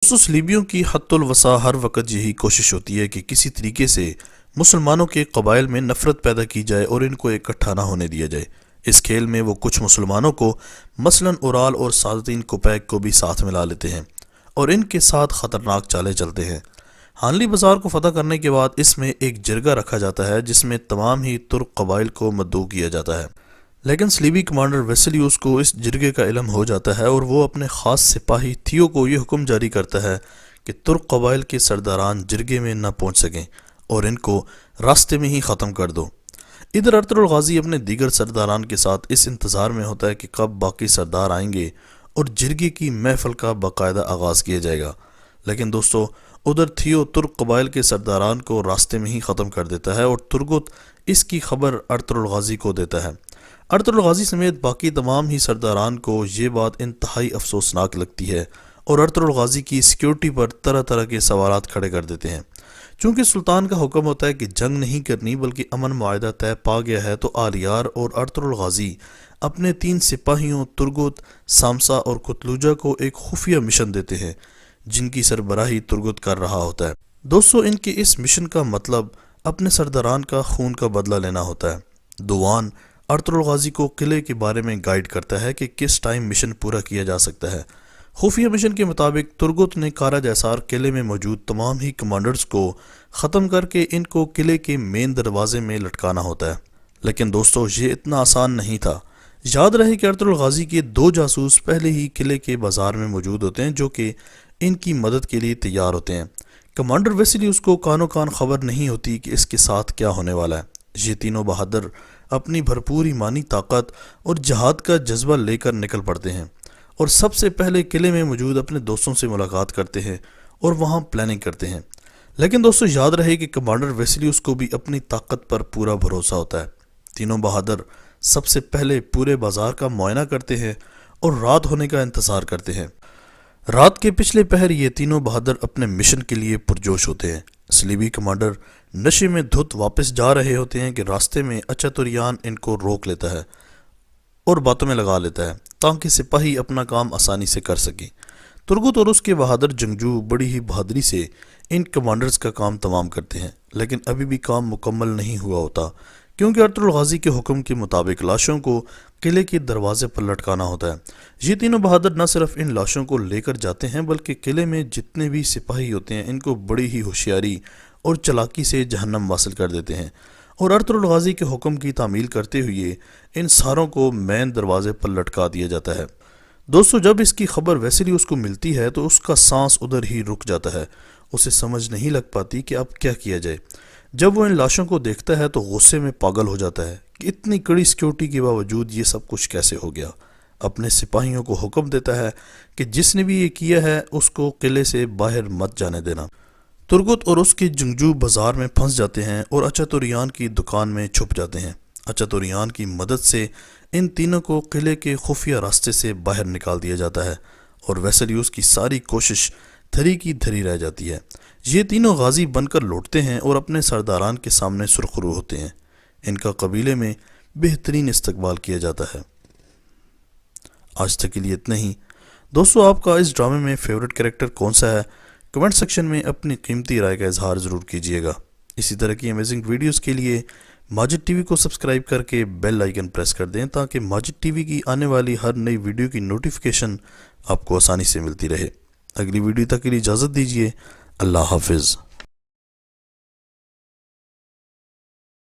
دوستوں سلیبیوں کی حت الوسع ہر وقت یہی کوشش ہوتی ہے کہ کسی طریقے سے مسلمانوں کے قبائل میں نفرت پیدا کی جائے اور ان کو اکٹھا نہ ہونے دیا جائے۔ اس کھیل میں وہ کچھ مسلمانوں کو مثلا اورال اور سادتین کوپیک کو بھی ساتھ ملا لیتے ہیں اور ان کے ساتھ خطرناک چالیں چلتے ہیں۔ ہانلی بازار کو فتح کرنے کے بعد اس میں ایک جرگہ رکھا جاتا ہے جس میں تمام ہی ترک قبائل کو مدعو کیا جاتا ہے، لیکن سلیبی کمانڈر ویسلیوس کو اس جرگے کا علم ہو جاتا ہے اور وہ اپنے خاص سپاہی تھیو کو یہ حکم جاری کرتا ہے کہ ترک قبائل کے سرداران جرگے میں نہ پہنچ سکیں اور ان کو راستے میں ہی ختم کر دو۔ ادھر ارطغرل غازی اپنے دیگر سرداران کے ساتھ اس انتظار میں ہوتا ہے کہ کب باقی سردار آئیں گے اور جرگے کی محفل کا باقاعدہ آغاز کیا جائے گا، لیکن دوستو ادھر تھیو ترک قبائل کے سرداران کو راستے میں ہی ختم کر دیتا ہے اور ترگت اس کی خبر ارطغرل غازی کو دیتا ہے۔ ارطغرل غازی سمیت باقی تمام ہی سرداران کو یہ بات انتہائی افسوسناک لگتی ہے اور ارطغرل غازی کی سیکیورٹی پر طرح طرح کے سوالات کھڑے کر دیتے ہیں۔ چونکہ سلطان کا حکم ہوتا ہے کہ جنگ نہیں کرنی بلکہ امن معاہدہ طے پا گیا ہے، تو آلیار اور ارطغرل غازی اپنے 3 سپاہیوں ترگت، سامسا اور کتلوجہ کو ایک خفیہ مشن دیتے ہیں جن کی سربراہی ترگت کر رہا ہوتا ہے۔ دوستو ان کے اس مشن کا مطلب اپنے سرداران کا خون کا بدلہ لینا ہوتا ہے۔ دوان ارطغرل غازی کو قلعے کے بارے میں گائیڈ کرتا ہے کہ کس ٹائم مشن پورا کیا جا سکتا ہے۔ خفیہ مشن کے مطابق ترگت نے کارا جیسار قلعے میں موجود تمام ہی کمانڈرز کو ختم کر کے ان کو قلعے کے مین دروازے میں لٹکانا ہوتا ہے، لیکن دوستو یہ اتنا آسان نہیں تھا۔ یاد رہے کہ ارطغرل غازی کے 2 جاسوس پہلے ہی قلعے کے بازار میں موجود ہوتے ہیں جو کہ ان کی مدد کے لیے تیار ہوتے ہیں۔ کمانڈر ویسلیوس کو کانوں کان خبر نہیں ہوتی کہ اس کے ساتھ کیا ہونے والا ہے۔ یہ تینوں بہادر اپنی بھرپور ایمانی طاقت اور جہاد کا جذبہ لے کر نکل پڑتے ہیں اور سب سے پہلے قلعے میں موجود اپنے دوستوں سے ملاقات کرتے ہیں اور وہاں پلاننگ کرتے ہیں۔ لیکن دوستو یاد رہے کہ کمانڈر ویسلیوس کو بھی اپنی طاقت پر پورا بھروسہ ہوتا ہے۔ تینوں بہادر سب سے پہلے پورے بازار کا معائنہ کرتے ہیں اور رات ہونے کا انتظار کرتے ہیں۔ رات کے پچھلے پہر یہ تینوں بہادر اپنے مشن کے لیے پرجوش ہوتے ہیں۔ سلیبی کمانڈر نشے میں دھت واپس جا رہے ہوتے ہیں کہ راستے میں اچاتوریان ان کو روک لیتا ہے اور باتوں میں لگا لیتا ہے تاکہ سپاہی اپنا کام آسانی سے کر سکیں۔ ترگت اور اس کے بہادر جنگجو بڑی ہی بہادری سے ان کمانڈرز کا کام تمام کرتے ہیں، لیکن ابھی بھی کام مکمل نہیں ہوا ہوتا کیونکہ ارطغرل غازی کے حکم کے مطابق لاشوں کو قلعے کے دروازے پر لٹکانا ہوتا ہے۔ یہ تینوں بہادر نہ صرف ان لاشوں کو لے کر جاتے ہیں بلکہ قلعے میں جتنے بھی سپاہی ہوتے ہیں ان کو بڑی ہی ہوشیاری اور چلاکی سے جہنم واصل کر دیتے ہیں اور ارطغرل غازی کے حکم کی تعمیل کرتے ہوئے ان ساروں کو مین دروازے پر لٹکا دیا جاتا ہے۔ دوستو جب اس کی خبر ویسلیوس کو ملتی ہے تو اس کا سانس ادھر ہی رک جاتا ہے، اسے سمجھ نہیں لگ پاتی کہ اب کیا کیا جائے۔ جب وہ ان لاشوں کو دیکھتا ہے تو غصے میں پاگل ہو جاتا ہے کہ اتنی کڑی سیکیورٹی کے باوجود یہ سب کچھ کیسے ہو گیا۔ اپنے سپاہیوں کو حکم دیتا ہے کہ جس نے بھی یہ کیا ہے اس کو قلعے سے باہر مت جانے دینا۔ ترگت اور اس کے جنگجو بازار میں پھنس جاتے ہیں اور اچاتوریان کی دکان میں چھپ جاتے ہیں۔ اچاتوریان کی مدد سے ان تینوں کو قلعے کے خفیہ راستے سے باہر نکال دیا جاتا ہے اور ویسلیوس کی ساری کوشش دھری کی دھری رہ جاتی ہے۔ یہ تینوں غازی بن کر لوٹتے ہیں اور اپنے سرداران کے سامنے سرخرو ہوتے ہیں۔ ان کا قبیلے میں بہترین استقبال کیا جاتا ہے۔ آج تک کے لیے اتنا ہی۔ دوستو آپ کا اس ڈرامے میں فیورٹ کریکٹر کون سا ہے؟ کمنٹ سیکشن میں اپنی قیمتی رائے کا اظہار ضرور کیجیے گا۔ اسی طرح کی امیزنگ ویڈیوز کے لیے ماجد ٹی وی کو سبسکرائب کر کے بیل آئیکن پریس کر دیں تاکہ ماجد ٹی وی کی آنے والی ہر نئی ویڈیو کی نوٹیفیکیشن آپ کو آسانی سے ملتی رہے۔ اگلی ویڈیو تک کے لیے اجازت دیجیے۔ اللہ حافظ۔